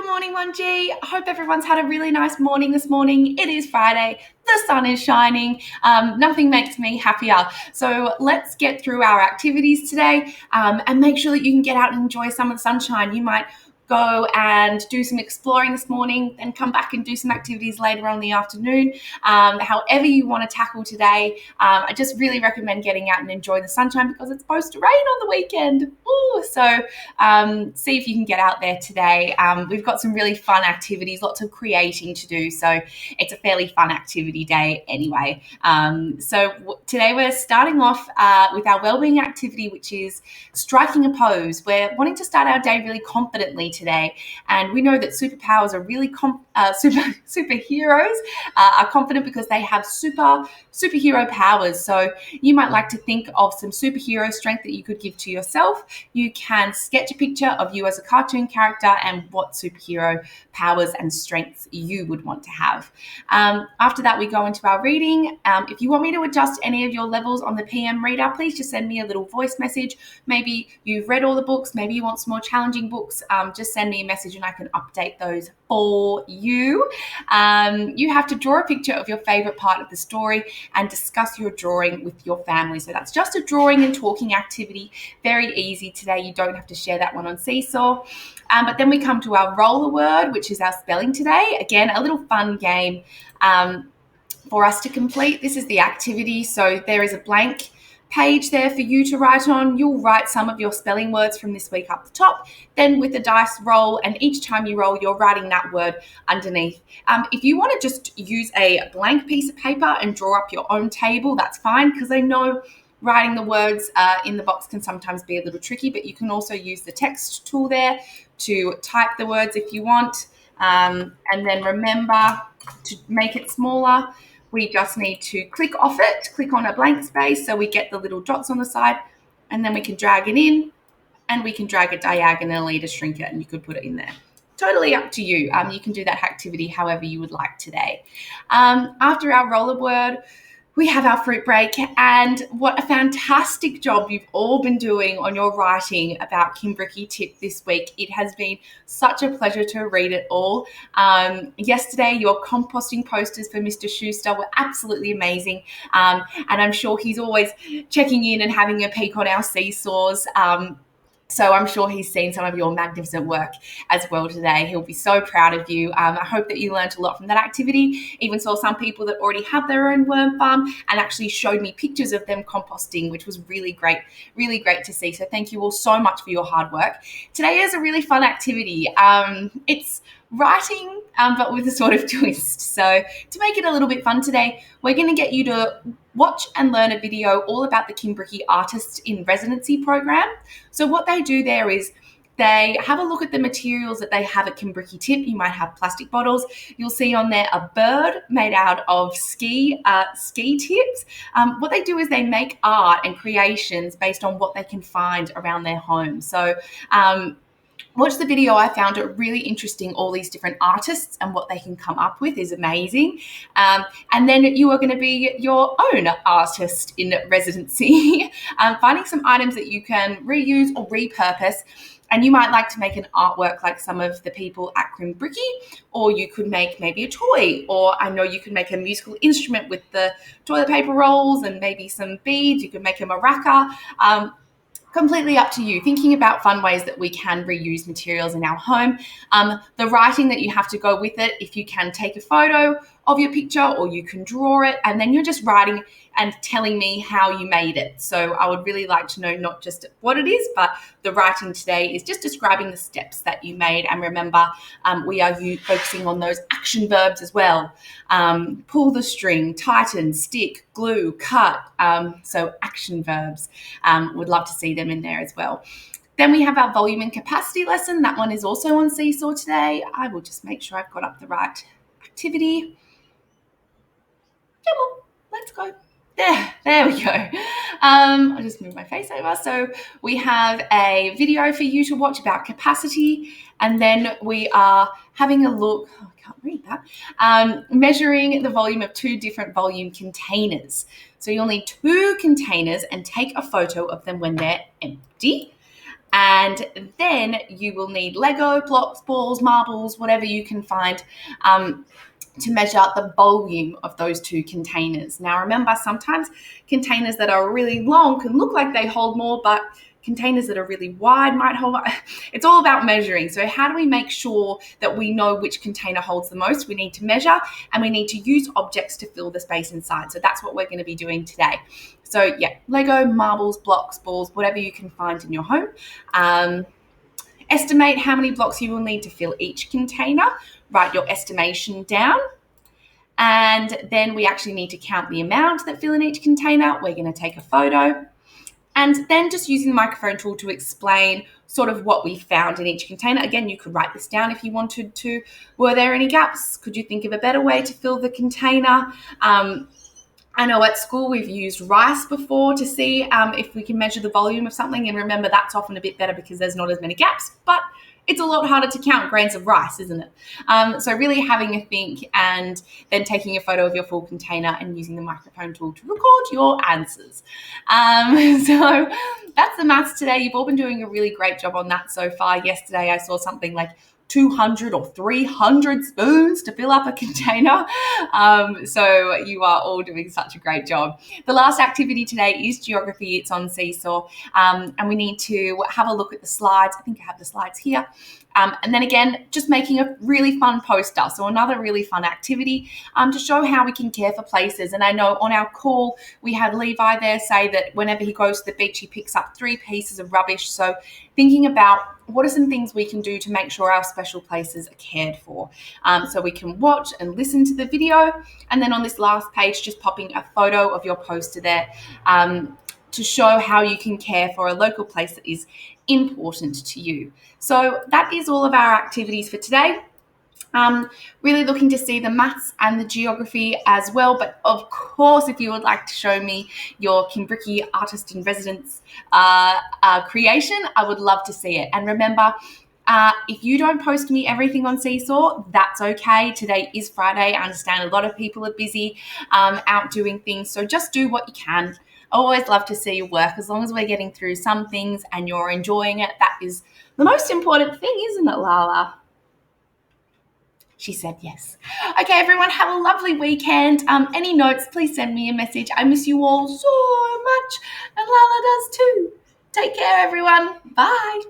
Good morning, 1G. I hope everyone's had a really nice morning this morning. It is Friday. The sun is shining. Nothing makes me happier. So let's get through our activities today and make sure that you can get out and enjoy some of the sunshine. You might go and do some exploring this morning, then come back and do some activities later on in the afternoon. However you want to tackle today, I just really recommend getting out and enjoy the sunshine because it's supposed to rain on the weekend. See if you can get out there today. We've got some really fun activities, lots of creating to do. So it's a fairly fun activity day anyway. Today we're starting off with our wellbeing activity, which is striking a pose. We're wanting to start our day really confidently today, and we know that superpowers are really superheroes are confident because they have superhero powers. So you might like to think of some superhero strength that you could give to yourself. You can sketch a picture of you as a cartoon character and what superhero powers and strengths you would want to have. After that, we go into our reading. If you want me to adjust any of your levels on the PM Reader, please just send me a little voice message. Maybe you've read all the books, maybe you want some more challenging books. Just send me a message and I can update those for you. You have to draw a picture of your favorite part of the story and discuss your drawing with your family. So that's just a drawing and talking activity. Very easy today. You don't have to share that one on Seesaw. But then we come to our roller word, which is our spelling today. Again, a little fun game for us to complete. This is the activity. So there is a blank page there for you to write on. You'll write some of your spelling words from this week up the top, then with the dice roll, and each time you roll, you're writing that word underneath. If you want to just use a blank piece of paper and draw up your own table, that's fine, because I know writing the words in the box can sometimes be a little tricky, but you can also use the text tool there to type the words if you want. And then remember to make it smaller. We just need to click off it, click on a blank space so we get the little dots on the side, and then we can drag it in and we can drag it diagonally to shrink it, and you could put it in there. Totally up to you. You can do that activity however you would like today. After our roller word, we have our fruit break, and what a fantastic job you've all been doing on your writing about Kimbriki Tip this week. It has been such a pleasure to read it all. Yesterday, your composting posters for Mr. Schuster were absolutely amazing, and I'm sure he's always checking in and having a peek on our seesaws. So I'm sure he's seen some of your magnificent work as well today. He'll be so proud of you. I hope that you learned a lot from that activity. Even saw some people that already have their own worm farm and actually showed me pictures of them composting, which was really great to see. So thank you all so much for your hard work. Today is a really fun activity. It's writing, but with a sort of twist. So to make it a little bit fun today, we're going to get you to watch and learn a video all about the Kimbriki Artist in Residency program. So what they do there is they have a look at the materials that they have at Kimbriki Tip. You might have plastic bottles. You'll see on there a bird made out of ski tips. What they do is they make art and creations based on what they can find around their home. So watch the video. I found it really interesting. All these different artists and what they can come up with is amazing. And then you are going to be your own artist in residency, finding some items that you can reuse or repurpose. And you might like to make an artwork like some of the people at Kimbriki, or you could make maybe a toy, or I know you could make a musical instrument with the toilet paper rolls and maybe some beads. You could make a maraca. Completely up to you, thinking about fun ways that we can reuse materials in our home. The writing that you have to go with it, if you can take a photo of your picture or you can draw it, and then you're just writing and telling me how you made it. So I would really like to know not just what it is, but the writing today is just describing the steps that you made. And remember, we are focusing on those action verbs as well. Pull the string, tighten, stick, glue, cut. So action verbs. Would love to see them in there as well. Then we have our volume and capacity lesson. That one is also on Seesaw today. I will just make sure I've got up the right activity. Come on, let's go. There we go. I'll just move my face over. So we have a video for you to watch about capacity, and then we are having a look. Oh, I can't read that. Measuring the volume of two different volume containers. So you'll need two containers and take a photo of them when they're empty. And then you will need Lego, blocks, balls, marbles, whatever you can find to measure the volume of those 2 containers. Now, remember, sometimes containers that are really long can look like they hold more, but containers that are really wide might hold. It's all about measuring. So how do we make sure that we know which container holds the most? We need to measure, and we need to use objects to fill the space inside. So that's what we're going to be doing today. So yeah, Lego, marbles, blocks, balls, whatever you can find in your home. Estimate how many blocks you will need to fill each container. Write your estimation down. And then we actually need to count the amount that fill in each container. We're going to take a photo. And then just using the microphone tool to explain sort of what we found in each container. Again, you could write this down if you wanted to. Were there any gaps? Could you think of a better way to fill the container? I know at school we've used rice before to see if we can measure the volume of something. And remember, that's often a bit better because there's not as many gaps. But it's a lot harder to count grains of rice, isn't it? So really having a think and then taking a photo of your full container and using the microphone tool to record your answers. So that's the maths today. You've all been doing a really great job on that so far. Yesterday I saw something like 200 or 300 spoons to fill up a container. So you are all doing such a great job. The last activity today is geography. It's on Seesaw. And we need to have a look at the slides. I think I have the slides here. And then again, just making a really fun poster. So another really fun activity to show how we can care for places. And I know on our call, we had Levi there say that whenever he goes to the beach, he picks up 3 pieces of rubbish. So thinking about what are some things we can do to make sure our special places are cared for. So we can watch and listen to the video. And then on this last page, just popping a photo of your poster there to show how you can care for a local place that is important to you. So that is all of our activities for today. Really looking to see the maths and the geography as well. But of course, if you would like to show me your Kimbricki Artist in Residence creation, I would love to see it. And remember, if you don't post me everything on Seesaw, that's okay. Today is Friday. I understand a lot of people are busy out doing things. So just do what you can. I always love to see your work. As long as we're getting through some things and you're enjoying it, that is the most important thing, isn't it, Lala? She said yes. Okay, everyone, have a lovely weekend. Any notes, please send me a message. I miss you all so much, and Lala does too. Take care, everyone. Bye.